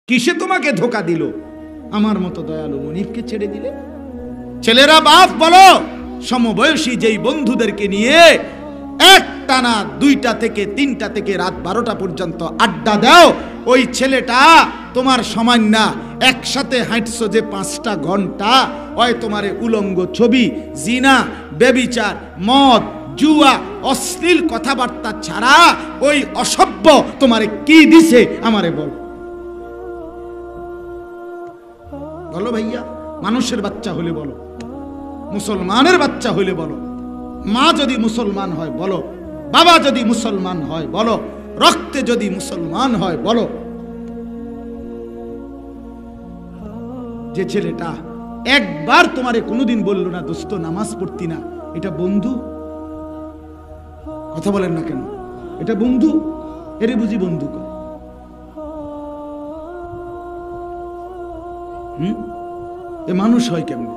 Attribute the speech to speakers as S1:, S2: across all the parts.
S1: কিসে তোমাকে ধোকা দিল? আমার মতো দয়ালু মনিবকে ছেড়ে দিলে। ছেলেরা বাপ বলো, সমবয়সী যেই বন্ধুদেরকে নিয়ে একটানা 2টা থেকে 3টা থেকে রাত 12টা পর্যন্ত আড্ডা দাও, ওই ছেলেটা তোমার সমান না। একসাথে হাঁটছো যে 5টা ঘন্টা, ওই তোমারে উলঙ্গ ছবি, জিনা, ব্যভিচার, মদ, জুয়া, অশ্লীল কথাবার্তা ছাড়া ওই অসভ্য তোমারে কি দিছে আমারে বল। বলো ভাইয়া, মানুষের বাচ্চা হলে বলো, মুসলমানের বাচ্চা হলে বলো, মা যদি মুসলমান হয় বলো, বাবা যদি মুসলমান হয় বলো, রক্তে যদি মুসলমান হয় বলো। যে ছেলেটা একবার তোমারে কোনোদিন বললো না দোস্ত নামাজ পড়তি না, এটা বন্ধু? কথা বলেন না কেন? এটা বন্ধু? এরে বুঝি বন্ধু কর? এ মানুষ হয় কেমন?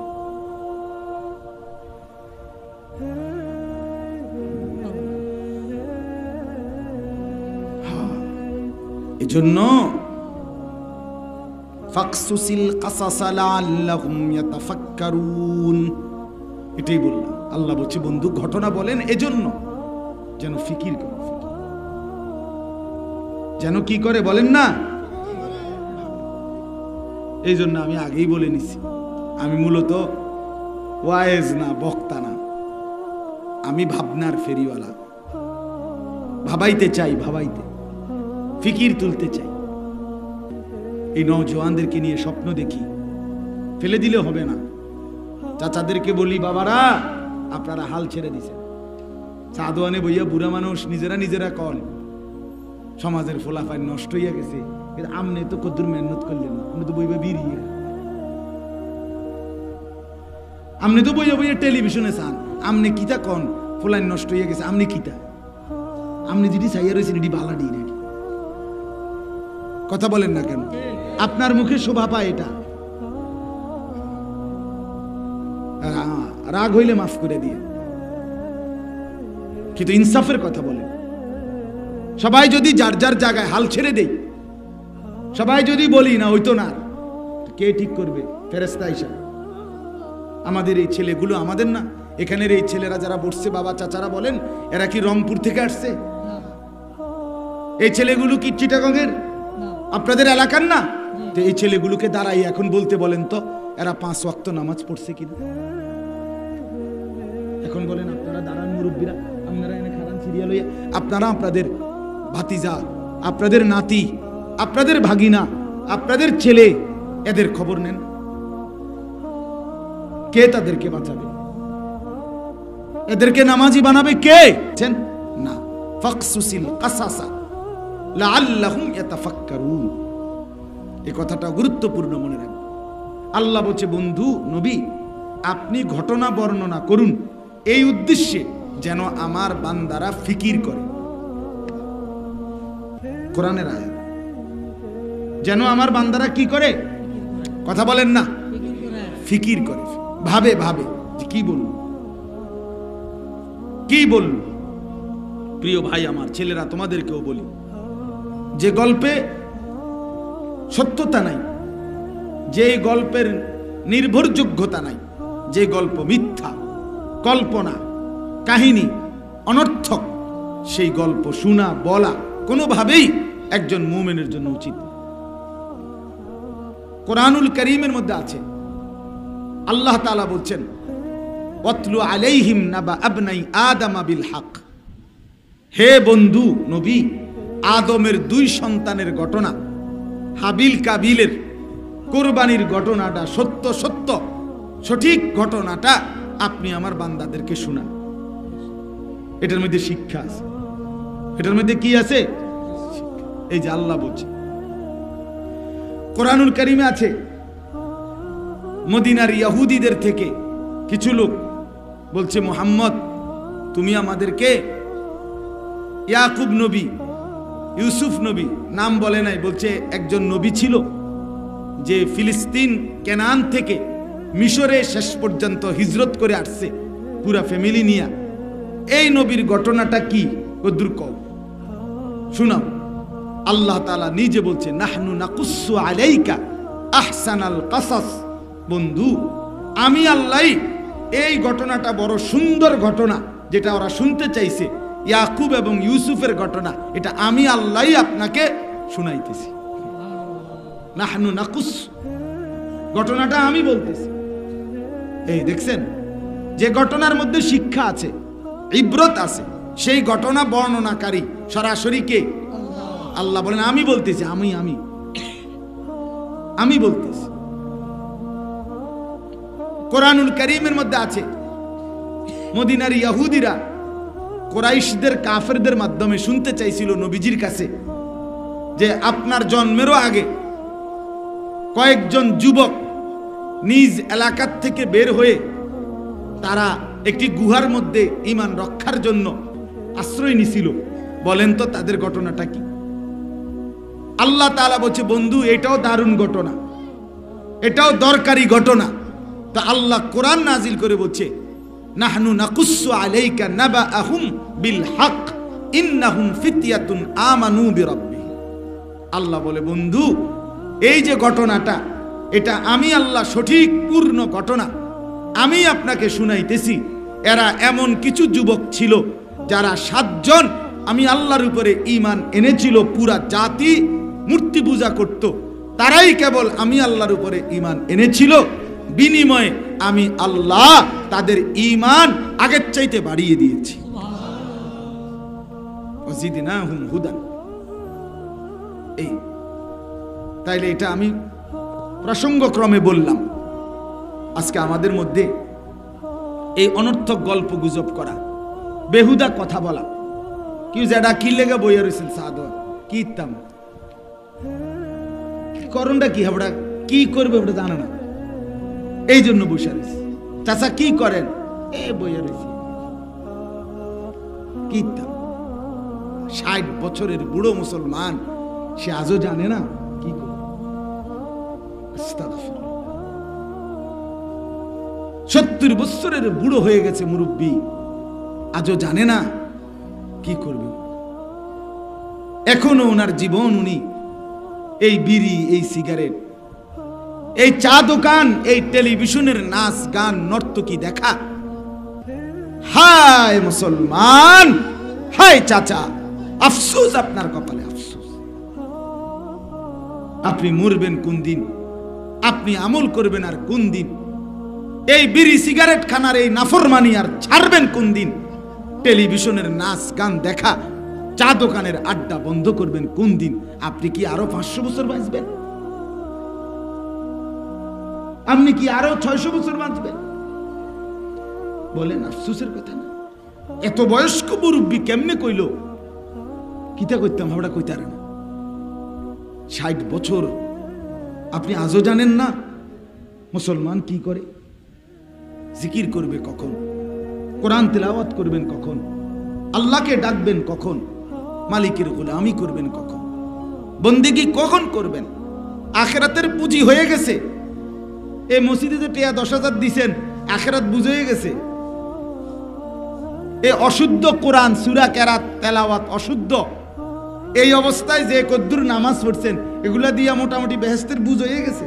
S1: এজন্য ফাকসুসিল কাসাসা লাআল্লাহুম ইয়াতাফাক্কারুন, এটাই বললাম। আল্লাহ বলছে বন্ধু ঘটনা বলেন এজন্য যেন ফিকির করে, যেন কি করে বলেন না। এই জন্য আমি আগেই বলে নিছি, আমি মূলত ওয়াইজ না, বক্তা না, আমি ভাবনার ফেরিওয়ালা। ভাবাইতে চাই, ভাবাইতে ফিকির তুলতে চাই। এই নওজওয়ানদেরকে নিয়ে স্বপ্ন দেখি, ফেলে দিলে হবে না। চাচাদেরকে বলি বাবারা আপনারা হাল ছেড়ে দিছেন, সাদওয়ানে বইয়া বুড়া মানুষ নিজেরা কল সমাজের ফলাফল নষ্ট হইয়া গেছে, আমনে তো কদ্দুর মেহনত করলেন, আপনি তো বইবা বিরিয়ে, আপনি তো বইয়া বইয়া টেলিভিশনে চান, আমনে কিতা কন ফলাইন নষ্ট হইয়া গেছে, আমনে কিতা, আপনি যেটি চাইয়া রয়েছেন এটি বালাডি নাকি? কথা বলেন না কেন? আপনার মুখে শোভা পায় এটা। রাগ হইলে মাফ করে দিয়ে, কিন্তু ইনসাফের কথা বলেন। সবাই যদি যার যার জায়গায় হাল ছেড়ে দেই, সবাই যদি বলি না হইতো না, কে ঠিক করবে? ফেরেশতা আইসা। আমাদের এই ছেলেগুলো আমাদের না, এখানের এই ছেলেরা যারা বসছে বাবা চাচারা বলেন, এরা কি রংপুর থেকে আসছে? এই ছেলেগুলো কি চিটাগংয়ের আপনাদের এলাকার না? তো এই ছেলেগুলোকে দাঁড়াই এখন বলতে বলেন তো এরা 5 ওয়াক্ত নামাজ পড়ছে কিনা? এখন বলেন আপনারা দাঁড়ান, মুরব্বীরা আপনারা এনে খারান সিরিয়াল হইয়া, আপনারা আপনাদের ভাতিজা, আপনাদের নাতি, আপনাদের ভাগিনা, আপনাদের ছেলে, এদের খবর নেন। কে তাদেরকে বাঁচাবে? এদেরকে নামাজি বানাবে কে? না, ফাকসুসিল কাসাসা লাআল্লাহুম ইয়াতাফাক্কারুন। এই কথাটা গুরুত্বপূর্ণ, মনে রাখবেন। আল্লাহ বলছে বন্ধু নবী আপনি ঘটনা বর্ণনা করুন এই উদ্দেশ্যে যেন আমার বান্দারা ফিকির করে। কোরআনের আয়াত, যেন আমার বান্দারা কি করে? কথা বলেন না, ফিকির করে, ভাবে ভাবে কি বলল, কি বলল। প্রিয় ভাই আমার, ছেলেরা তোমাদেরকেও বলি, যে গল্পে সত্যতা নাই, যে গল্পের নির্ভরযোগ্যতা নাই, যে গল্প মিথ্যা, কল্পনা, কাহিনী, অনর্থক, সেই গল্প শোনা বলা কোনোভাবেই একজন মুমিনের জন্য উচিত। কোরআনুল কারীমের মধ্যে আছে, আল্লাহ তাআলা বলছেন ওয়াতলু আলাইহিম নাবা আবনাই আদম বিল হক। হে বন্ধু নবী, আদমের 2 সন্তানের ঘটনা, হাবিল কাবিলের কোরবানির ঘটনাটা সত্য সত্য সঠিক ঘটনাটা আপনি আমার বান্দাদেরকে শোনান। এটার মধ্যে শিক্ষা আছে। এটার মধ্যে কি আছে? এই যে আল্লাহ বলছে, কোরআনুল কারীমে আছে, মদিনার ইহুদিদের থেকে কিছু লোক বলছে মুহাম্মদ তুমি আমাদেরকে ইয়াকুব নবী, ইউসুফ নবী, নাম বলে নাই, বলছে একজন নবী ছিল যে ফিলিস্তিন কেনান থেকে মিশরে শেষ পর্যন্ত হিজরত করে আসছে পুরা ফ্যামিলি নিয়ে। এই নবীর ঘটনাটা কি? কদ্দুর কও, শোনাও। আল্লাহ তাআলা নিজে বলছে নাহনু নাকুসু আলাইকা আহসানাল কাসাস। বন্ধু, আমি আল্লাহ এই ঘটনাটা বড় সুন্দর ঘটনা, যেটা ওরা শুনতে চাইছে, ইয়াকুব এবং ইউসুফের ঘটনা, এটা আমি আল্লাহ আপনাকে শুনাইতেছি। নাহনু নাকুস, ঘটনাটা আমি বলতেছি। এই দেখছেন, যে ঘটনার মধ্যে শিক্ষা আছে, ইবরত আছে, সেই ঘটনা বর্ণনাকারী সরাসরি কে? আল্লাহ বলেন আমি বলতেছি, আমি বলতেছি। কোরআনুল কারীমের মধ্যে আছে, মদিনার ইহুদিরা কুরাইশদের কাফেরদের মাধ্যমে শুনতে চাইছিল নবীজির কাছে যে আপনার জন্মেরও আগে কয়েকজন যুবক নিজ এলাকার থেকে বের হয়ে তারা একটি গুহার মধ্যে ঈমান রক্ষার জন্য আশ্রয় নিছিল, বলেন তো তাদের ঘটনাটা কি? আল্লাহ তাআলা বলছে বন্ধু, এটাও দারুণ ঘটনা, এটাও দরকারি ঘটনা। তা আল্লাহ কোরআন নাজিল করে বলছে নাহনু নাকুসু আলাইকা নাবাআহুম বিল হক ইন্নাহুম ফিতয়াতুন আমানু বিরাব্বিহিম। আল্লাহ বলে বন্ধু, এই যে ঘটনাটা, এটা আমি আল্লাহ সঠিক পূর্ণ ঘটনা আমি আপনাকে শুনাইতেছি। এরা এমন কিছু যুবক ছিল যারা 7 জন আমি আল্লাহর উপরে ঈমান এনেছিল, পুরা জাতি মূর্তি পূজা করত, তারাই কেবল আমি আল্লাহর উপরে ঈমান এনেছিল, বিনিময়ে আমি আল্লাহ তাদের ঈমান আগের চাইতে বাড়িয়ে দিয়েছি। ওয়াজিদনাহুম হুদান। এই তাইলে এটা আমি প্রসঙ্গক্রমে বললাম। আজকে আমাদের মধ্যে এই অনর্থক গল্প গুজব করা, বেহুদা কথা বলা, কি যেটা কি লেগে বইয়া রয়েছেন সাদ কি ইত্তাম করণটা কি হবে, কি করবে ওটা জানে না, এই জন্য বসে রয়েছে। চাচা কি করেন? এ বইয়া রয়েছে কি ইত্তাম। 60 বছরের বুড়ো মুসলমান, সে আজও জানে না কি করবে। 70 বছরের বুড়ো হয়ে গেছে মুরব্বী, আজও জানে না কি করবে। এখনো ওনার জীবন উনি এই বিড়ি, এই সিগারেট, এই চা দোকান, এই টেলিভিশনের নাচ গান, নর্তকী দেখা। হায় মুসলমান, হায় চাচা, আফসোস আপনার কপালে, আফসোস। আপনি মরবেন কোন দিন, আপনি আমল করবেন আর কোন দিন, এই বিড়ি সিগারেট খানার এই নাফরমানি আর ছাড়বেন কোন দিন, টেলিভিশনের নাচ গান দেখা, চা দোকানের আড্ডা বন্ধ করবেন কোন দিন? আপনি কি আরো 500 বছর বাঁচবেন? আপনি কি আরো 600 বছর বাঁচবেন? বলেন, আফসোসের কথা না? এত বয়স্ক মুরব্বী কেমনে কইল? কিতা কইতাম আমরা কইতারে না। 60 বছর আপনি আজও জানেন না মুসলমান কি করে? জিকির করবে কখন, কোরআন তেলাওয়াত করবেন কখন, আল্লাহকে ডাকবেন কখন, মালিকের গোলামি করবেন কখন, বন্দেগী কখন করবেন? আখিরাতের পুঁজি হয়ে গেছে। এই মসজিদে যে টিয়া 10,000 দিছেন, আখিরাত বুঝে গেছে। এই অশুদ্ধ কোরআন, সূরা কেরাত তেলাওয়াত অশুদ্ধ, এই অবস্থায় যে কদ্দুর নামাজ পড়ছেন, এগুলা দিয়া মোটামুটি বেহেশতের বুঝ হয়ে গেছে।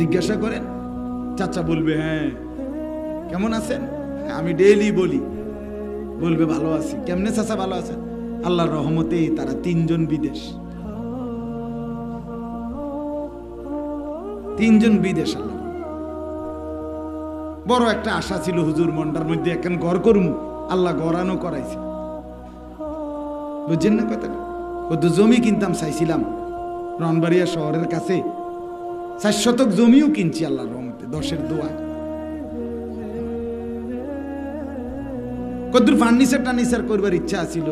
S1: জিজ্ঞাসা করেন, চাচা বলবে হ্যাঁ কেমন আছেন, আমি ডেইলি বলি, বলবে ভালো আছি। কেমনে চাচা ভালো আছেন? আল্লাহর রহমতে তারা 3 জন বিদেশ, 3 জন বিদেশ। আল্লাহ বড় একটা আশা ছিল হুজুর মন্ডার মধ্যে এখন ঘর করমু, আল্লাহ গড়ানো করাইছে। বুঝছেন না কথাটা? কত জমি কিনতাম চাইছিলাম রনবাড়িয়া শহরের কাছে, 4 শতক জমিও কিনছি আল্লাহর রহমতে, 10-এর দোয়া। কদ্দুর ফার্নিচার করবার ইচ্ছা ছিল,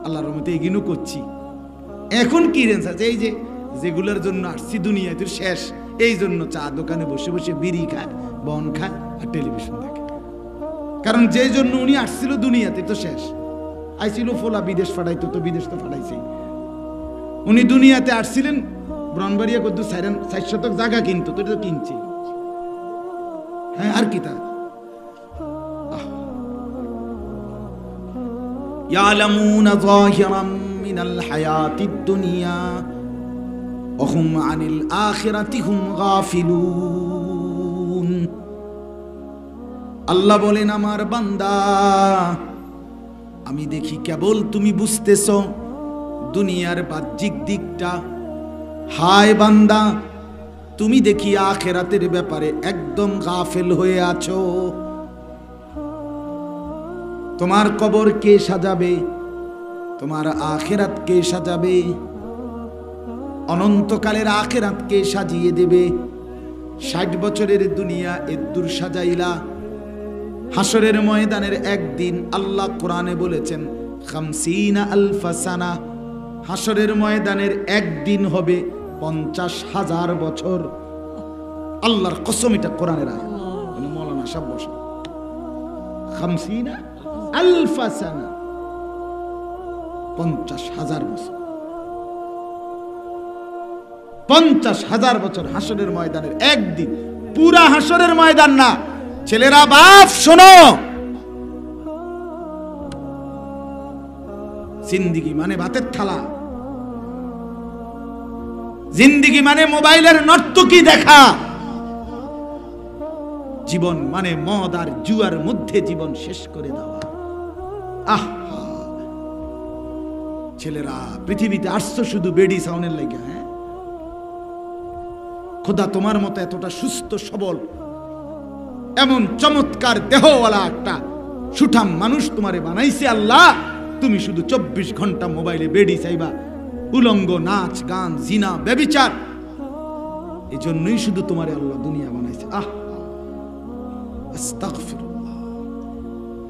S1: আল্লাহর রহমতে এগিনো করছি। এখন কি রেঞ্জ আছে? এই যে যেগুলোর জন্য আসছি দুনিয়ায় তো শেষ, এই জন্য চা দোকানে বসে বসে বিড়ি খায়, বন খায় আর টেলিভিশন দেখে। কারণ যে জন্য উনি আসছিল দুনিয়াতে তো শেষ। আইছিল ফোলা বিদেশ ফাটাইতো, তো বিদেশ তো ফাটাইছে। উনি দুনিয়াতে আসছিলেন ব্রহ্মবাড়িয়া কদ্দুর 4 শতক জায়গা কিনতো, তো এটা তো কিনছে। হ্যাঁ, আর কি তা ইয়ালামুনা যাহিরাম মিনাল হায়াতিদ দুনিয়া ওয়া হুম আনিল আখিরাতি হুম গাফিলুন। আল্লাহ বলেন, আমার বান্দা, আমি দেখি কেবল তুমি বুঝতেছো দুনিয়ার বাহ্যিক দিকটা। হায় বান্দা, তুমি দেখি আখিরাতের ব্যাপারে একদম গাফেল হয়ে আছো। তোমার কবর কে সাজাবে? তোমার আখিরাত কে সাজাবে? অনন্তকালের আখিরাত কে সাজিয়ে দেবে? 60 বছরের দুনিয়া এদ্দুর সাজাইলা, হাসরের ময়দানের একদিন আল্লাহ কোরআনে বলেছেন 50 আলফা সানা, হাসরের ময়দানের একদিন হবে 50,000 বছর। আল্লাহর কসম, এটা কোরআনের আয়াত। মৌলানা সাহেব বসা 50 আলফা সানা, 50,000 বছর। 50,000 বছর হাসরের ময়দানের একদিন, পুরা হাসরের ময়দান না। ছেলেরা, বাপ শোনো, জিন্দিগি মানে ভাতের থালা, জিন্দিগি মানে মোবাইলের নর্তকী দেখা, জীবন মানে মদ আর জুয়ার মধ্যে জীবন শেষ করে দেওয়া। আহা, ছেলেরা, পৃথিবীতে আসছো শুধু বেডি সাউনের লাগে। হ্যাঁ, খোদা তোমার মতো এতটা সুস্থ সবল, এমন চমৎকার দেহওয়ালা একটা সুঠাম মানুষ তোমারে বানাইছে আল্লাহ। তুমি শুধু 24 ঘন্টা মোবাইলে বেডি চাইবা, উলঙ্গ নাচ গান জিনা ব্যভিচার। এই জন্যই শুধু তোমারে আল্লাহ দুনিয়া বানাইছে। আস্তাগফিরুল্লাহ।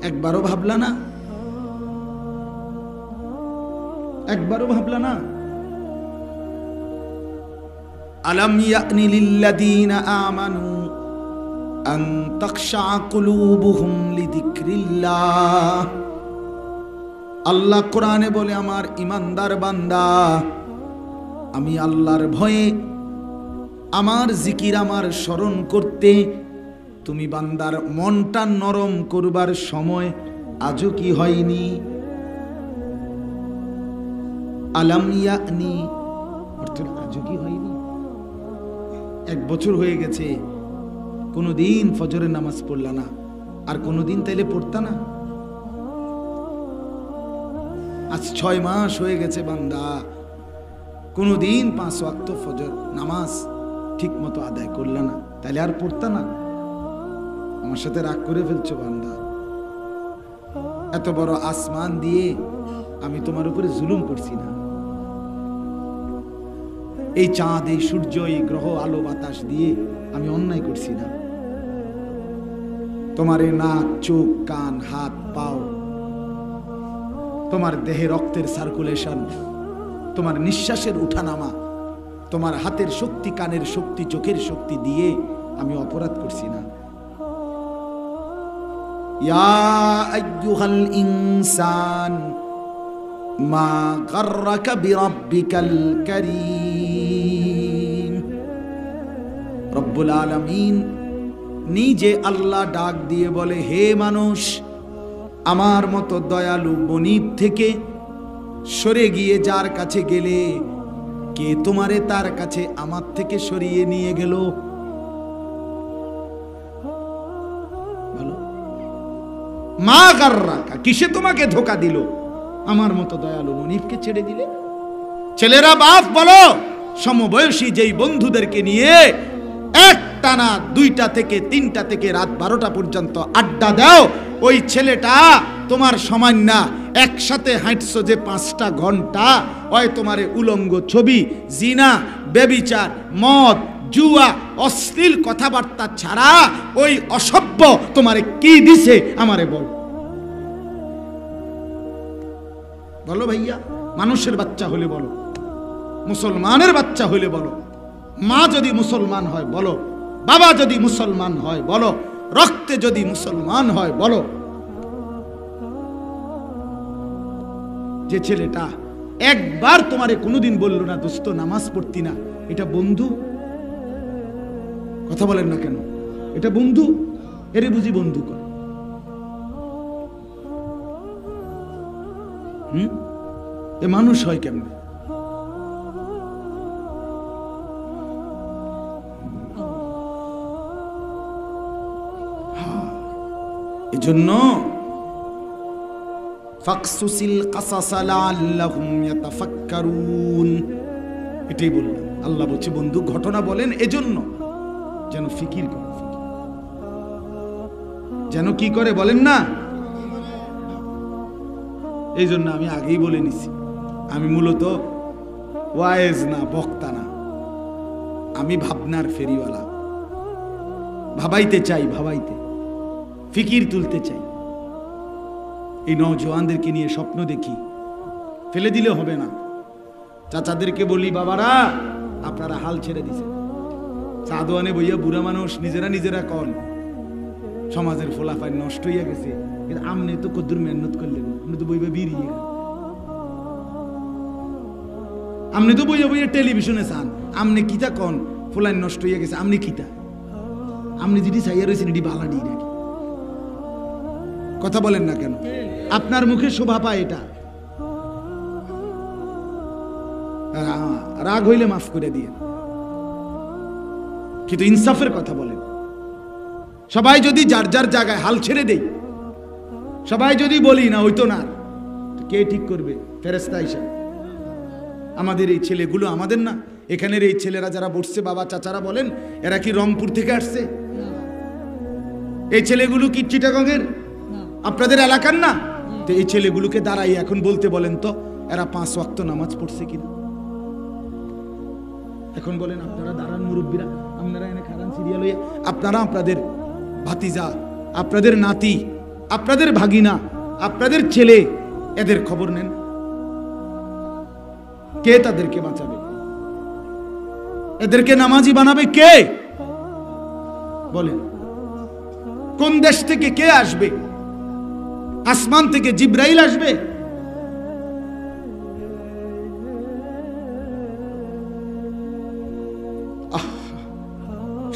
S1: একবারও ভাবলা না? একবারও ভাবলা না? আলাম ইয়ানি লিল্লাযীনা আমানু আন তাখশা কুলুবুহুম লিযিকরিল্লাহ। আল্লাহ কোরআনে বলে, আমার ইমানদার বান্দা, আমি আল্লাহর ভয়ে, আমার জিকির, আমার স্মরণ করতে তুমি বান্দার মনটা নরম করবার সময় আজও কি হয়নি? আলাম ইয়ানি অর্থাৎ আজও কি হয়নি? 1 বছর হয়ে গেছে, কোনদিন ফজরের নামাজ পড়লা না, আর কোনদিন তাইলে পড়তা না? আজ 6 মাস হয়ে গেছে বান্দা, কোনদিন 5 ওয়াক্ত ফজর নামাজ ঠিক মতো আদায় করলা না, তাইলে আর পড়তা না? আমার সাথে রাগ করে ফেলছো বান্দা। এত বড় আসমান দিয়ে আমি তোমার উপরে জুলুম করছি না? এই চাঁদ, এই সূর্য, এই গ্রহ, আলো বাতাস দিয়ে আমি অন্যায় করছি না? তোমার এই নাক, চোখ, কান, হাত, পাও, তোমার দেহে রক্তের সার্কুলেশন, তোমার নিঃশ্বাসের উঠানামা, তোমার হাতের শক্তি, কানের শক্তি, চোখের শক্তি দিয়ে আমি অপরাধ করছি না? ইয়া আইয়ুহাল ইনসান মা গাররাকা বিরাব্বিকাল কারীম। রব্বুল আলামিন নিজে আল্লাহ ডাক দিয়ে বলে, হে মানুষ, আমার মতো দয়ালু মনিব থেকে সরে গিয়ে যার কাছে গেলে, কে তোমারে তার কাছে আমার থেকে সরিয়ে নিয়ে গেল? বলো, মা গাররাকা, কিসে তোমাকে ধোকা দিল? আমার মতো দয়ালু মনিবকে ছেড়ে দিলে। ছেলেরা, বাপ বলো, সমবয়সী যেই বন্ধুদেরকে নিয়ে একটানা 2টা থেকে 3টা থেকে রাত 12টা পর্যন্ত আড্ডা দাও, ওই ছেলেটা তোমার সমান না। একসাথে হাঁটছো যে 5টা ঘন্টা, ওই তোমারে উলঙ্গ ছবি, জিনা, ব্যভিচার, মদ, জুয়া, অশ্লীল কথাবার্তা ছাড়া ওই অসভ্য তোমারে কি দিছে আমারে বল। বলো ভাইয়া, মানুষের বাচ্চা হলে বলো, মুসলমানের বাচ্চা হলে বলো, মা যদি মুসলমান হয় বলো, বাবা যদি মুসলমান হয় বলো, রক্তে যদি মুসলমান হয় বলো। যে ছেলেটা একবার তোমারে কোনোদিন বললো না দোস্ত নামাজ পড়তি না, এটা বন্ধু? কথা বলেন না কেন? এটা বন্ধু? এরে বুঝি বন্ধু করে? এ মানুষ হয় কেমনে? এজন্য ফাকসুসিল কাসাসা লাআল্লাহুম ইয়াতাফাক্কারুন, এটাই বললেন আল্লাহ। বলছে বন্ধু ঘটনা বলেন এজন্য যেন ফিকির করে, যেন কি করে বলেন না। এই জন্য আমি আগেই বলে নিছি, আমি মূলত ওয়াইজ না, বক্তা না, আমি ভাবনার ফেরিওয়ালা। ভাবাইতে চাই, ভাবাইতে ফিকির তুলতে চাই। এই নওজওয়ানদেরকে নিয়ে স্বপ্ন দেখি, ফেলে দিলে হবে না। চাচাদেরকে বলি বাবারা আপনারা হাল ছেড়ে দিছে, সাদওয়ানে বইয়া বুড়া মানুষ নিজেরা নিজেরা কন সমাজের ফোলাফাই নষ্ট হইয়া গেছে, কিন্তু আমনে তো কদ্দুর মেহনত করলেন, আপনি তো বইবা বিরিয়ে, আপনি তো বইয়া বইয়া টেলিভিশনে চান, আমনে কিতা কন ফোলাই নষ্ট হইয়া গেছে, আমনি কিতা, আপনি যেটি চাইয়া রয়েছেন এটি বালাডি নাকি? কথা বলেন না কেন? আপনার মুখে শোভা পায় এটা। রাগ হইলে মাফ করে দিয়ে, কিন্তু ইনসাফের কথা বলেন। সবাই যদি যার যার জায়গায় হাল ছেড়ে দেই, সবাই যদি বলি না হইতো না, কে ঠিক করবে? ফেরেশতা হিসেবে আমাদের এই ছেলেগুলো আমাদের না? এখানের এই ছেলেরা যারা বসছে, বাবা চাচারা বলেন, এরা কি রংপুর থেকে আসছে? এই ছেলেগুলো কি চিটাগংয়ের আপনাদের এলাকার না? তো এই ছেলেগুলোকে দাঁড়াই এখন বলতে বলেন তো এরা 5 ওয়াক্ত নামাজ পড়ছে কিনা? এখন বলেন আপনারা দাঁড়ান মুরব্বীরা, আপনারা এনে খারান সিরিয়াল হইয়া, আপনারা আপনাদের ভাতিজা, আপনাদের নাতি, আপনাদের ভাগিনা, আপনাদের ছেলে, এদের খবর নেন। কে তাদেরকে বাঁচাবে? এদেরকে নামাজি বানাবে কে? বলেন কোন দেশ থেকে কে আসবে? আসমান থেকে জিব্রাইল আসবে?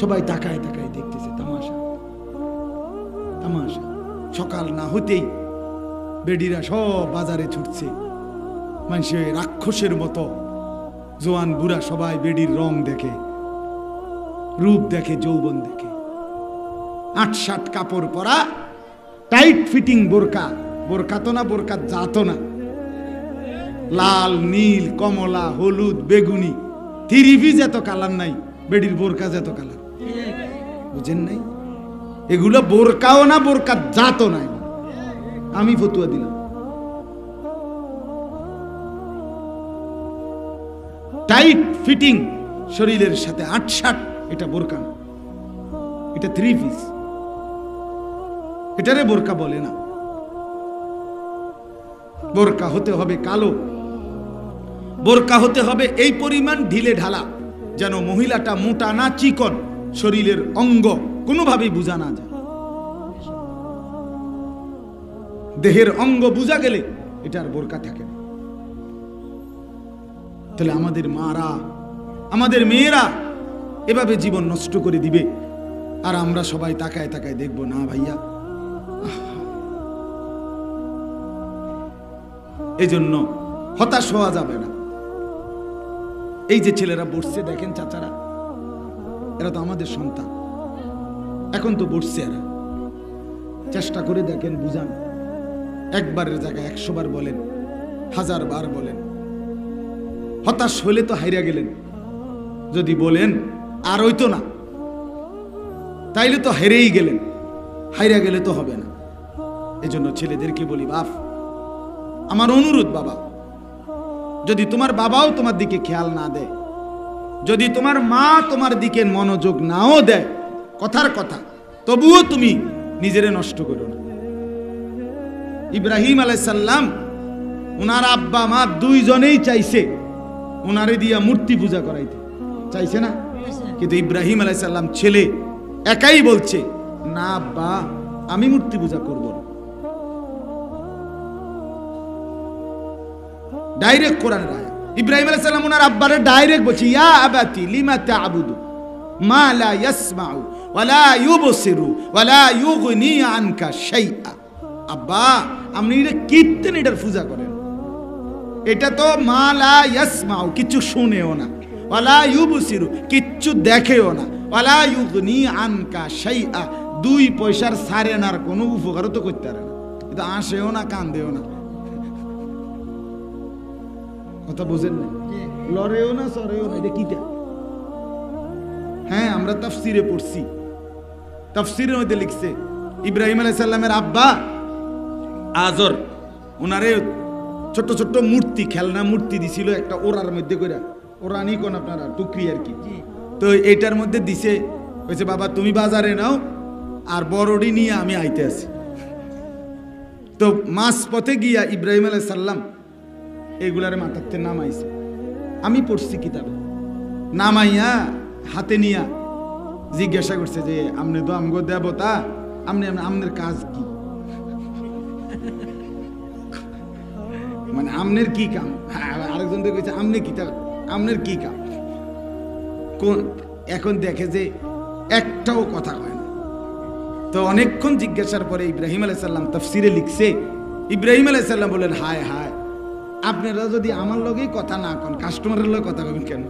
S1: সবাই তাকায় তাকায় দেখতেছে, তামাশা তামাশা। সকাল না হতেই বেডিরা সব বাজারে ছুটছে, মানুষে রাক্ষসের মতো, জোয়ান বুড়া সবাই বেডির রং দেখে, রূপ দেখে, যৌবন দেখে। 8-7 কাপড় পরা, টাইট ফিটিং বোরকা, বোরকা তো না, বোরকা জাতো না, লাল নীল কমলা হলুদ বেগুনি, 3 পিস এত কালার নাই, বেডির বোরকা যেত কালার, বুঝেন নাই? এগুলো বোরকাও না, বোরকা জাতো নাই, আমি ফতুয়া দিলাম। টাইট ফিটিং শরীরের সাথে 8-7, এটা বোরকা না, এটা 3 পিস, এটারে বোরকা বলে না। বোরকা হতে হবে কালো, বোরকা হতে হবে এই পরিমাণ ঢিলে ঢালা যেন মহিলাটা মোটা না চিকন, শরীরের অঙ্গ কোনোভাবেই বোঝা না যায়। দেহের অঙ্গ বোঝা গেলে এটার বোরকা থাকে না। তাহলে আমাদের মারা, আমাদের মেয়েরা এভাবে জীবন নষ্ট করে দিবে, আর আমরা সবাই তাকায় তাকায় দেখব না ভাইয়া। এই জন্য হতাশ হওয়া যাবে না। এই যে ছেলেরা বসছে দেখেন, চাচারা, এরা তো আমাদের সন্তান, এখন তো বসছে এরা। চেষ্টা করে দেখেন, বুঝান, একবারের জায়গায় 100 বার বলেন, 1000 বার বলেন। হতাশ হলে তো হাইরা গেলেন, যদি বলেন আর হইতো না, তাইলে তো হেরেই গেলেন, হাইরা গেলে তো হবে না। এজন্য ছেলেদেরকে বলি, বাপ আমার অনুরোধ, বাবা যদি তোমার বাবাও তোমার দিকে খেয়াল না দেয়, যদি তোমার মা তোমার দিকে মনোযোগ নাও দেয়, কথার কথা, তবুও তুমি নিজেরে নষ্ট করো না। ইব্রাহিম আলাইহিস সালাম ওনার আব্বা মা দুইজনেই চাইছে ওনারে দিয়া মূর্তি পূজা করাইতে, চাইছে না? কিন্তু ইব্রাহিম আলাইহিস সালাম ছেলে একাই বলছে, না আব্বা আমি মূর্তি পূজা করব না। ডাইরেক্ট কোরআনের আয়াত। ইব্রাহিম আলাইহিস সালাম ওনার আব্বারে ডাইরেক্ট বলছে, ইয়া আবাতি লিমা তা'বুদু মা লা ইয়াসমাউ ওয়া লা ইউবসিরু ওয়া লা ইউগনি আনকা শাইআ। আব্বা আপনি এটা কীর্তন, এটার পূজা করেন, এটা তো মা লা ইয়াসমাউ, কিছু শুনেও না, ওয়ালা ইউবসিরু, কিচ্ছু দেখেও না, ওয়ালা ইউগনি আনকা শাইআ, 2 পয়সার সারেনার কোনো উপকারও তো করতে পারে না, এটা আসেও না কান্দেও না। কথা বুঝেন না? লড়েও না সরেও না, এটা কিটা? হ্যাঁ, আমরা তাফসিরে পড়ছি, তাফসিরের মধ্যে লিখছে ইব্রাহিম আলাইহিস সালামের আব্বা আজর ওনারে ছোট ছোট মূর্তি, খেলনা মূর্তি দিছিল একটা ওরার মধ্যে করে, ওরানি কোন আপনারা টুকরি আর কি, তো এইটার মধ্যে দিছে, কইছে বাবা তুমি বাজারে নাও আর বড়ডি নিয়ে আমি আইতে আছি। তো মাস পথে গিয়া ইব্রাহিম আলাইহিস সালাম এগুলারে মাথাতে নামাইছে, আমি পড়ছি কিতাবে, নামাইয়া হাতে নিয়া জিজ্ঞাসা করছে যে আমনে তো আমগো দেবতা, আমনের কাজ কি, মানে আমনের কি কাম? আরেকজন তো কইছে আমনে কি, আমনের কি কাম? এখন দেখে যে একটাও কথা কয় না। তো অনেকক্ষণ জিজ্ঞাসার পরে ইব্রাহিম আলাইহিস সালাম তাফসিরে লিখছে, ইব্রাহিম আলাইহিস সালাম বলেন হায় হায়, আপনারা যদি আমার লগেই কথা না কন, কাস্টমারের লগে কথা কবেন কেন?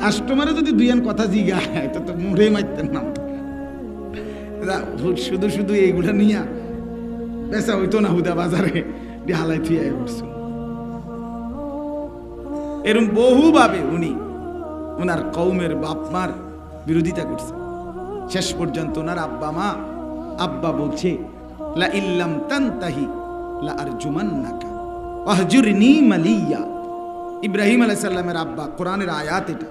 S1: কাস্টমারে যদি দুইয়ান কথা জিগায় তো মুড়ে মারতেন না, শুধু শুধু এইগুলা নিয়া পেশা হইতো না, হুদা বাজারে হালাই থুই উঠছে। এরকম বহুভাবে উনি ওনার কওমের বাপমার বিরোধিতা করছে। শেষ পর্যন্ত ওনার আব্বা বলছে লা ইল্লাম তানতাহি লা আরজুমান্নাকা ওয়াহজুরনি মালিয়া। ইব্রাহিম আলাইহিস সালামের আব্বা, কোরআনের আয়াত এটা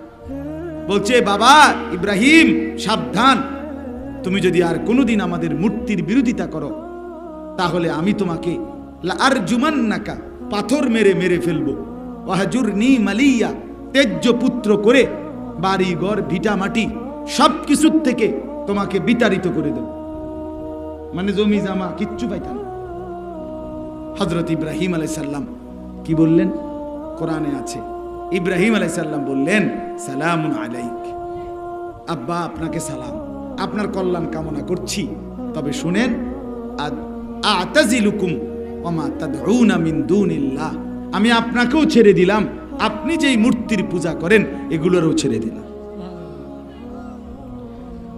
S1: বলছে, বাবা ইব্রাহিম সাবধান, তুমি যদি আর কোনোদিন আমাদের মূর্তির বিরোধিতা করো তাহলে আমি তোমাকে লা আরজুমান্নাকা, পাথর মেরে মেরে ফেলবো, ওয়াহজুরনি মালিয়া, তেজ্য পুত্র করে বাড়ি ঘর ভিটা মাটি সব কিছুর থেকে তোমাকে বিতাড়িত করে দেব, মানে জমি জামা কিচ্ছু পাইতাম না। হযরত ইব্রাহিম আলাইহিস সালাম কি বললেন? কোরআনে আছে, ইব্রাহিম আলাইহিস সালাম বললেন সালামুন আলাইক, আব্বা আপনাকে সালাম, আপনার কল্যাণ কামনা করছি, তবে শুনেন আতাজিলুকুম ওয়া মা তাদউনা মিন দুনিল্লাহ, আমি আপনাকেও ছেড়ে দিলাম, আপনি যেই মূর্তির পূজা করেন এগুলোরও ছেড়ে দিলাম।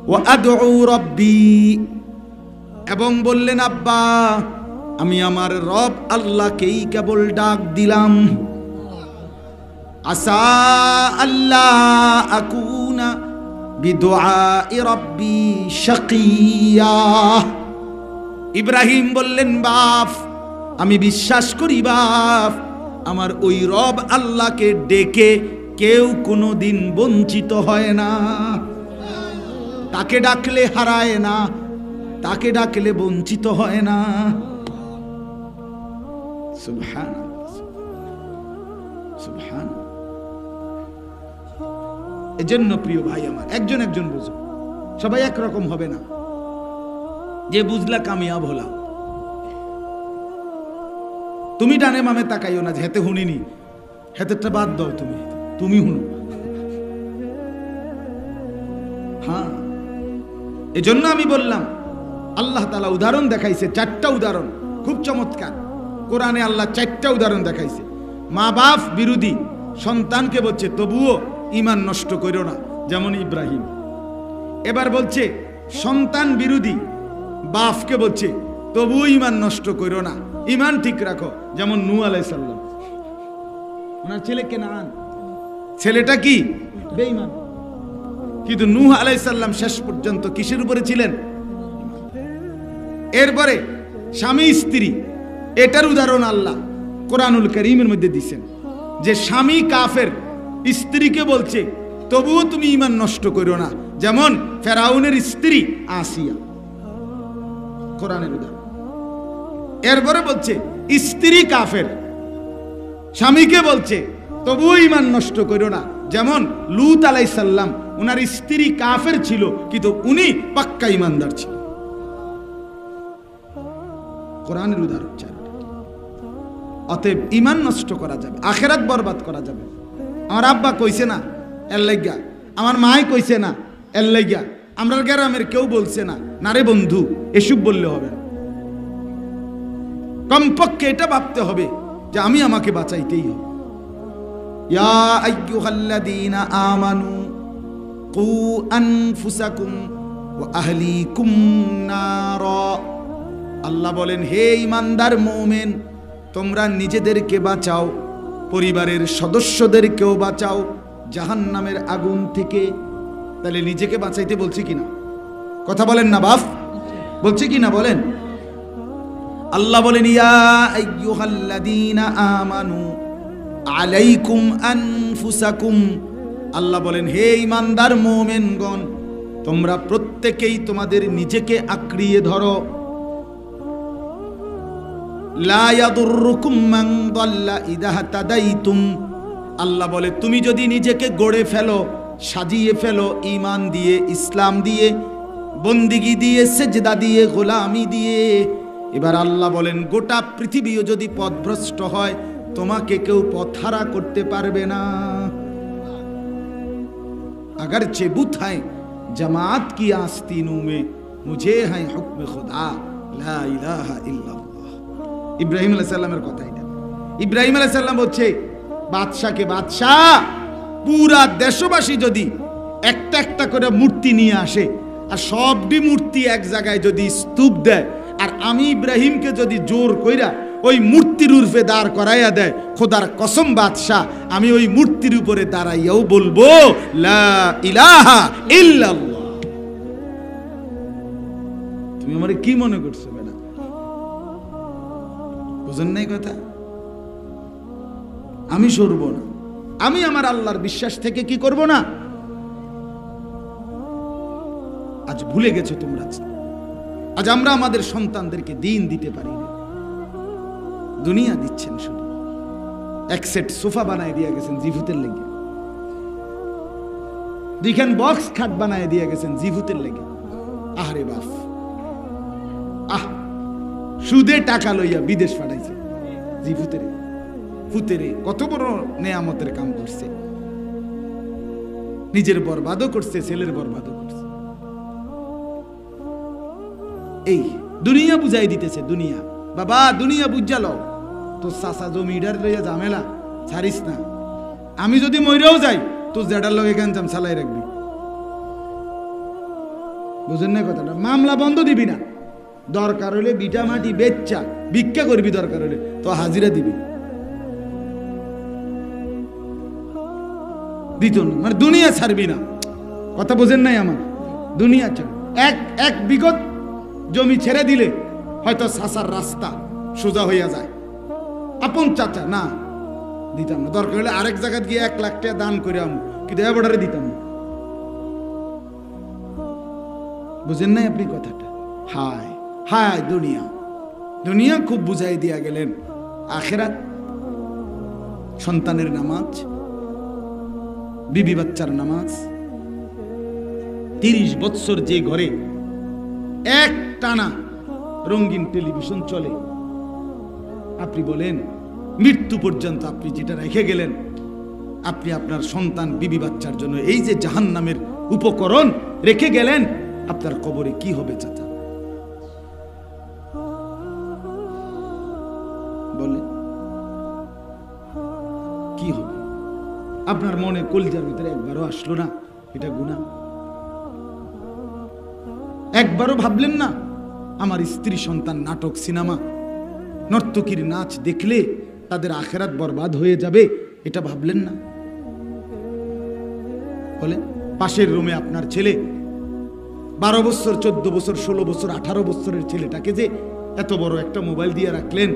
S1: ওয়া আদউ রাব্বি, এবং বললেন আব্বা আমি আমার রব আল্লাহকেই কেবল ডাক দিলাম, আসা আল্লাহ আকুনা বিদুআই রাব্বি শাকিয়া। ইব্রাহিম বললেন বাপ আমি বিশ্বাস করি বাপ, আমার ওই রব আল্লাহকে ডেকে কেউ কোনোদিন বঞ্চিত হয় না, তাকে ডাকলে হারায় না, তাকে ডাকলে বঞ্চিত হয় না। সুবহানাল্লাহ, সুবহানাল্লাহ। এজন্য প্রিয় ভাই আমার, একজন একজন বুঝো, সবাই একরকম হবে না, যে বুঝলা কামিয়াব হলা। তুমি ডানে মামে তাকাইও না যে হেতে শুনিনি, হেতেরটা বাদ দাও, তুমি শুনো। হ্যাঁ, এজন্য আমি বললাম আল্লাহ তাআলা উদাহরণ দেখাইছে, 4টা উদাহরণ খুব চমৎকার। কোরআনে আল্লাহ 4টা উদাহরণ দেখাইছে। মা বাপ বিরোধী সন্তানকে বলছে তবুও ঈমান নষ্ট করো না, যেমন ইব্রাহিম। এবার বলছে সন্তান বিরোধী বাপকে বলছে তবুও ঈমান নষ্ট করো না, ঈমান ঠিক রাখো, যেমন নূহ আলাইহিস সালাম। ওনার ছেলে কেনান, ছেলেটা কি বেঈমান, কিন্তু নূহ আলাইহিস সালাম শেষ পর্যন্ত কিসের উপরে ছিলেন? এরপরে স্বামী স্ত্রী, এটার উদাহরণ আল্লাহ কোরআনুল কারীমের মধ্যে দিয়েছেন, যে স্বামী কাফের স্ত্রীকে বলছে তবুও তুমি ঈমান নষ্ট করো না, যেমন ফেরাউনের স্ত্রী আসিয়া, কোরআনের উদাহরণ। এরপরে বলছে স্ত্রী কাফের, স্বামীকে বলছে তবুও ঈমান নষ্ট করো না, যেমন লূত আলাইহিস সালাম, ওনার স্ত্রী কাফের ছিল কিন্তু উনি পাক্কা ঈমানদার ছিল। কোরআনের উদাহরণ 4। অতএব ঈমান নষ্ট করা যাবে, আখিরাত বরবাদ করা যাবে। আমার আব্বা কইছে না এর লাইগা, আমার মাই কইছে না এর লাইগা, আমরা গ্রামের কেউ বলছে না, না রে বন্ধু এসব বললে হবে না। কমপক্ষে এটা ভাবতে হবে যে আমি আমাকে বাঁচাইতেই হবে। ইয়া আইয়ুহাল্লাযীনা আমানু কু আনফুসাকুম ওয়া আহলিকুম নারা। আল্লাহ বলেন, হে ঈমানদার মুমিন, তোমরা নিজেদেরকে বাঁচাও, পরিবারের সদস্যদেরকেও বাঁচাও জাহান্নামের আগুন থেকে। তাহলে নিজেকে বাঁচাইতে বলছি কিনা? কথা বলেন না বাপ, বলছি কিনা বলেন? আল্লাহ বলেন, ইয়া আইয়ুহাল্লাযীনা আমানু আলাইকুম আনফুসাকুম। আল্লাহ বলেন, হে ঈমানদার মুমিনগণ, তোমরা প্রত্যেকেই তোমাদের নিজেকে আঁকড়িয়ে ধরো। লা ইয়াদুররুকুম মান দাল্লা ইযা হাতাদাইতুম। আল্লাহ বলে, তুমি যদি নিজেকে গড়ে ফেলো, সাজিয়ে ফেলো ঈমান দিয়ে, ইসলাম দিয়ে, বন্দিগি দিয়ে, সেজদা দিয়ে, গোলামি দিয়ে, এবার আল্লাহ বলেন গোটা পৃথিবীও যদি পথভ্রষ্ট হয়, তোমাকে কেউ পথহারা করতে পারবে না। अगर चे बुत है जमात की आस्तीनों में, मुझे है हुक्म खुदा ला इलाहा इल्लल्लाह। ইব্রাহিম আলাইহিস সালামের কথা এটা। ইব্রাহিম আলাইহিস সালাম বলছে বাদশাকে, বাদশাহ পুরা দেশবাসী যদি একটা একটা করে মূর্তি নিয়ে আসে, আর সবটি মূর্তি এক জায়গায় যদি স্তূপ দেয়, আর আমি ইব্রাহিমকে যদি জোর কইরা ওই মূর্তির উর্ফে দাঁড় করাইয়া দেয়, খোদার কসম বাদশাহ, আমি ওই মূর্তির উপরে দাঁড়াইয়াও বলবো লা ইলাহা ইল্লাল্লাহ। তুমি আমারে কি মনে করছো বেটা? বুঝেন নাই কথা? আমি সরব না, আমি আমার আল্লাহর বিশ্বাস থেকে কি করব না। আজ ভুলে গেছো তোমরা, আজ আমরা আমাদের সন্তানদেরকে দিন দিতে পারি না, দুনিয়া দিচ্ছেন। শুধু এক সেট সোফা বানায় দিয়ে গেছেন জিভুতের লেগে, দুইখান বক্স খাট বানায় দিয়ে গেছেন জিভুতের লেগে। আহারে বাপ, আহ সুদে টাকা লইয়া বিদেশ পাঠাইছে জিভুতেরে ফুতেরে, কত বড় নেয়ামতের কাম করছে, নিজের বরবাদও করছে, ছেলের বরবাদও করছে। এই দুনিয়া বুঝাই দিতেছে, দুনিয়া বাবা দুনিয়া বুঝালো তো চাচা জমিদার লইয়া ঝামেলা ছাড়িস না। আমি যদি মইরাও যাই তো জেডার লগে গাঞ্জাম চালাই রাখবি। বুঝেন না কথাটা? মামলা বন্ধ দিবি না, দরকার হলে বিটা মাটি বেচ্চা ভিক্ষা করবি, দরকার হলে তো হাজিরা দিবি। দিত না মানে দুনিয়া ছাড়বি না, কথা বোঝেন নাই আমার? দুনিয়া ছাড়, এক বিগত জমি ছেড়ে দিলে হয়তো চাচার রাস্তা সোজা হইয়া যায়। আপন চাচা না, দিতাম না। দরকার হলে আরেক জায়গায় গিয়ে 1 লাখ টাকা দান করে আমি কিন্তু এবারে দিতাম না। বুঝেন নাই আপনি কথাটা? হায় হায় দুনিয়া, দুনিয়া খুব বুঝাই দিয়া গেলেন। আখিরাত সন্তানের নামাজ, বিবি বাচ্চার নামাজ। 30 বছর যে ঘরে এক টানা রঙিন টেলিভিশন চলে, আপনি বলেন মৃত্যু পর্যন্ত আপনি যেটা রেখে গেলেন, আপনি আপনার সন্তান বিবি বাচ্চার জন্য এই যে জাহান্নামের উপকরণ রেখে গেলেন, আপনার কবরে কি হবে চাচা? বলেন কি হবে? আপনার মনে কলিজার ভিতরে একবারও আসলো না এটা গুনাহ? একবারও ভাবলেন না আমার স্ত্রী সন্তান নাটক সিনেমা নর্তকীর নাচ দেখলে তাদের আখেরাত বরবাদ হয়ে যাবে? এটা ভাবলেন না? বলেন পাশের রুমে আপনার ছেলে 12 বছর 14 বছর 16 বছর 18 বছরের ছেলেটাকে যে এত বড় একটা মোবাইল দিয়ে রাখলেন,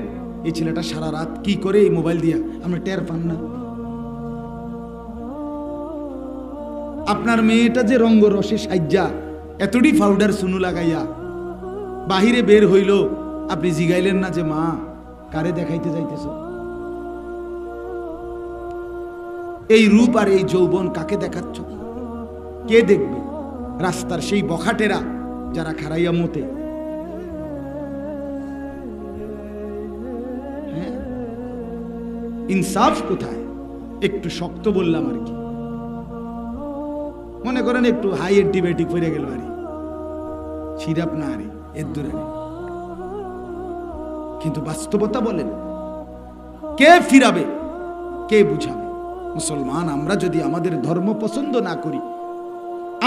S1: এই ছেলেটা সারা রাত কি করে এই মোবাইল দিয়া আপনি টের পান না? আপনার মেয়েটা যে রঙ্গ রসে সাজ্জা এতটি পাউডার সুনু লাগাইয়া বাহিরে বের হইল, আপনি জিগাইলেন না যে মা কারে দেখাইতে যাইতেছ? এই রূপ আর এই যৌবন কাকে দেখাচ্ছ? কে দেখবে? রাস্তার সেই বখাটেরা যারা খারাইয়া মতে। হ্যাঁ, ইনসাফ কোথায়? একটু শক্ত বললাম আর কি, মনে করেন একটু হাই অ্যান্টিবায়োটিক পড়ে গেল আরে সিরাপ না আরে এর দূরে কিন্তু বাস্তবতা বলেন, কে ফিরাবে, কে বুঝাবে? মুসলমান আমরা যদি আমাদের ধর্ম পছন্দ না করি,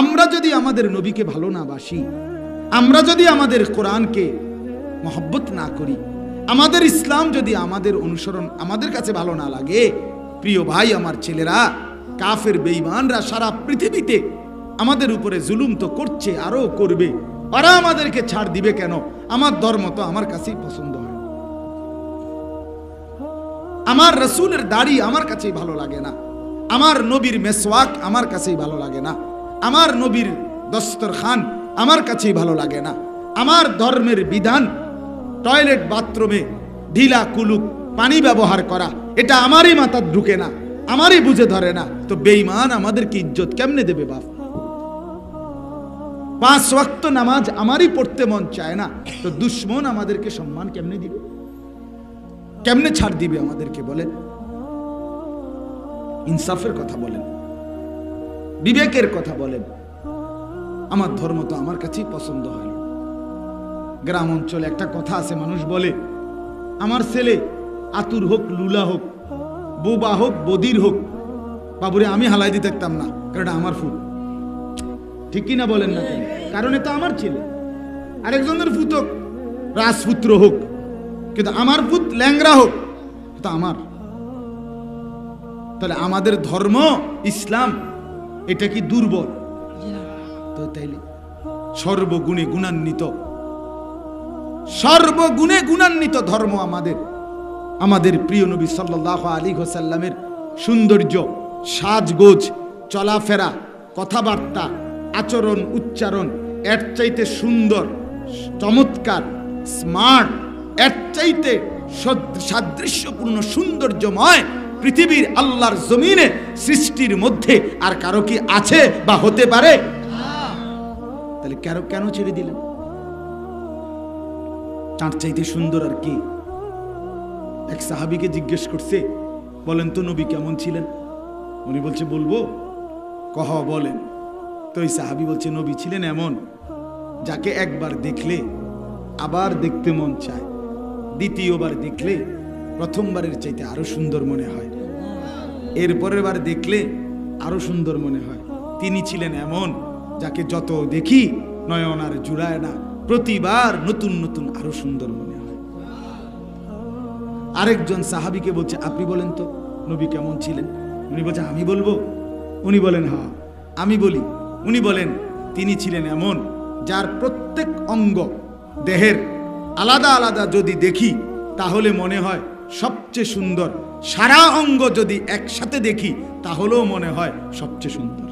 S1: আমরা যদি আমাদের নবীকে ভালো না বাসি, আমরা যদি আমাদের কোরআনকে মহব্বত না করি, আমাদের ইসলাম যদি আমাদের অনুসরণ আমাদের কাছে ভালো না লাগে, প্রিয় ভাই আমার ছেলেরা, কাফের বেঈমানরা সারা পৃথিবীতে আমাদের উপরে জুলুম তো করছে, আরো করবে। ওরা আমাদেরকে ছাড় দিবে কেন? আমার ধর্ম তো আমার কাছেই পছন্দ হয়, আমার রাসূলের দাড়ি আমার কাছেই ভালো লাগে না, আমার নবীর মেসওয়াক আমার কাছেই ভালো লাগে না, আমার নবীর দস্তরখান আমার কাছেই ভালো লাগে না, আমার ধর্মের বিধান টয়লেট বাথরুমে ঢিলা কুলুক পানি ব্যবহার করা এটা আমারই মাথা ঢুকে না, আমারই বুঝে ধরে না। তো বেঈমান আমাদেরকে ইজ্জত কেমনে দেবে বাপ? 5 ওয়াক্ত নামাজ আমারই পড়তে মন চায় না, তো দুশ্মন আমাদেরকে সম্মান কেমনে দিবে, কেমনে ছাড় দিবে আমাদেরকে? বলেন, ইনসাফের কথা বলেন, বিবেকের কথা বলেন। আমার ধর্ম তো আমার কাছেই পছন্দ হয়। গ্রাম অঞ্চলে একটা কথা আছে, মানুষ বলে আমার ছেলে আতুর হোক, লুলা হোক, বোবা হোক, বদির হোক, বাবুরে আমি হালাই দিতে থাকতাম না, কারণ এটা আমার ফুট। ঠিক কিনা বলেন না কেন? কারণ এটা আমার ছেলে। আরেকজনের ফুট হোক রাজপুত্র হোক, কিন্তু আমার ফুট ল্যাংরা হোক, এটা আমার। তাহলে আমাদের ধর্ম ইসলাম এটা কি দুর্বল? তো তাইলে সর্বগুণে গুণান্বিত, সর্বগুণে গুণান্বিত ধর্ম আমাদের। আমাদের প্রিয় নবী সাল্লাল্লাহু আলাইহি ওয়াসাল্লামের সৌন্দর্য, সাজগোজ, চলাফেরা, কথাবার্তা, আচরণ, উচ্চারণ এর চাইতে সুন্দর, চমৎকার, স্মার্ট, এর চাইতে সাদৃশ্যপূর্ণ, সৌন্দর্যময় পৃথিবীর আল্লাহর জমিনে সৃষ্টির মধ্যে আর কারো কি আছে বা হতে পারে? তাহলে কেন ছেড়ে দিলেন? তার চাইতে সুন্দর আর কি? এক সাহাবীকে জিজ্ঞেস করছে, বলেন তো নবী কেমন ছিলেন? উনি বলছে বলবো? কহ বলেন। তো ওই সাহাবী বলছে নবী ছিলেন এমন যাকে একবার দেখলে আবার দেখতে মন চায়, দ্বিতীয়বার দেখলে প্রথমবারের চাইতে আরো সুন্দর মনে হয়, এরপরের বার দেখলে আরো সুন্দর মনে হয়। তিনি ছিলেন এমন যাকে যত দেখি নয়ন আর জুড়ায় না, প্রতিবার নতুন নতুন আরো সুন্দর মনে হয়। আরেকজন সাহাবীকে বলছে আপনি বলেন তো নবী কেমন ছিলেন? উনি বলছে আমি বলবো? উনি বলেন হ্যাঁ আমি বলি। উনি বলেন তিনি ছিলেন এমন যার প্রত্যেক অঙ্গ দেহের আলাদা আলাদা যদি দেখি তাহলে মনে হয় সবচেয়ে সুন্দর, সারা অঙ্গ যদি একসাথে দেখি তাহলেও মনে হয় সবচেয়ে সুন্দর।